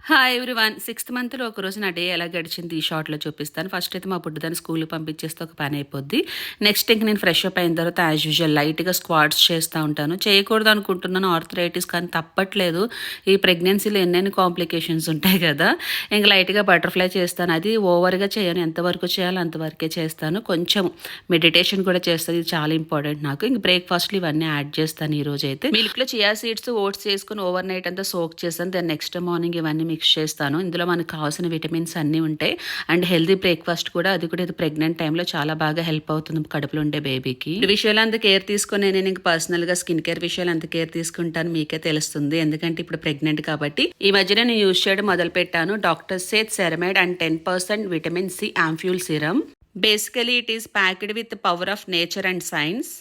Hi everyone. Sixth మంత్‌లో ఒకరోజు నా డే ఎలా గడిచింది ఈ షార్ట్‌లో చూపిస్తాను. ఫస్ట్ అయితే మా బుడ్డదాన్ని స్కూల్‌కి పంపించేస్తే ఒక పని అయిపోద్ది. నెక్స్ట్ ఇంక నేను ఫ్రెష్ అప్ అయిన తర్వాత యాజ్ యూజువల్ లైట్‌గా స్క్వాట్స్ చేస్తూ ఉంటాను. చేయకూడదు అనుకుంటున్నాను ఆర్థరైటిస్ కానీ తప్పట్లేదు. ఈ ప్రెగ్నెన్సీలో ఎన్నెన్ని కాంప్లికేషన్స్ ఉంటాయి కదా! ఇంక లైట్‌గా బటర్‌ఫ్లై చేస్తాను. అది ఓవర్‌గా చేయను. ఎంతవరకు చేయాలో అంతవరకే చేస్తాను. కొంచెం మెడిటేషన్ కూడా చేస్తాను. ఇది చాలా ఇంపార్టెంట్ నాకు. ఇంక బ్రేక్‌ఫాస్ట్‌లో ఇవన్నీ యాడ్ చేస్తాను ఈరోజైతే. మిల్క్‌లో చియా సీడ్స్, ఓట్స్ చేసుకొని ఓవర్ నైట్ అంతా సోక్ చేస్తాను. దెన్ నెక్స్ట్ మార్నింగ్ ఇవన్నీ మిక్స్ చేస్తాను. ఇందులో మనకు కావాల్సిన విటమిన్స్ అన్నీ ఉంటాయి. అండ్ హెల్తీ బ్రేక్‌ఫాస్ట్ కూడా అది కూడా ఇది ప్రెగ్నెంట్ టైంలో చాలా బాగా హెల్ప్ అవుతుంది కడుపులో ఉండే బేబీకి. ఈ విషయాలు అంత కేర్ తీసుకొని నేను ఇంక పర్సనల్‌గా స్కిన్ కేర్ విషయాలు అంత కేర్ తీసుకుంటాను మీకే తెలుస్తుంది. ఎందుకంటే ఇప్పుడు ప్రెగ్నెంట్ కాబట్టి ఈ మధ్యన నేను యూజ్ చేయడం మొదలుపెట్టాను. Doctor Sheth ceramide and 10% vitamin C ampoule serum. Basically it is packed with power of nature and science.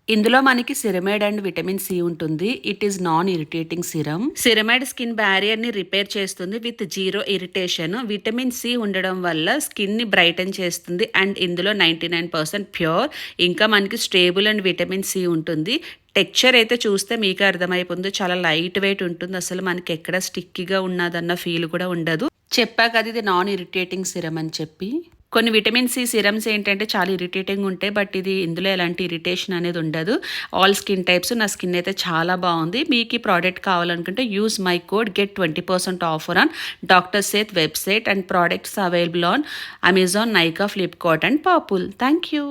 ఇందులో మనకి సిరమైడ్ అండ్ విటమిన్ సి ఉంటుంది. It is non irritating serum. Ceramide skin barrier ని రిపేర్ చేస్తుంది with zero irritation. Vitamin C ఉండడం వల్ల skin ని Brayton చేస్తుంది and ఇందులో 99% ప్యూర్. ఇంకా మనకి స్టేబుల్ అండ్ విటమిన్ సి ఉంటుంది. టెక్చర్ అయితే చూస్తే మీకు అర్థమైపోతుంది. చాలా లైట్ వెయిట్ ఉంటుంది. అసలు మనకి ఎక్కడ స్టిక్కీగా ఉన్నదన్న ఫీల్ కూడా ఉండదు. చెప్పా కదా ఇది నాన్ ఇరిటేటింగ్ సిరమ్ అని చెప్పి. కొన్ని విటమిన్ సి సిరమ్స్ ఏంటంటే చాలా ఇరిటేటింగ్ ఉంటాయి. బట్ ఇది ఇందులో ఎలాంటి ఇరిటేషన్ అనేది ఉండదు. All skin types. నా స్కిన్ అయితే చాలా బాగుంది. మీకు ఈ ప్రోడక్ట్ కావాలనుకుంటే use my code get 20% offer on doctor Sheth website and products available on Amazon, Nykaa, Flipkart and Purplle. Thank you.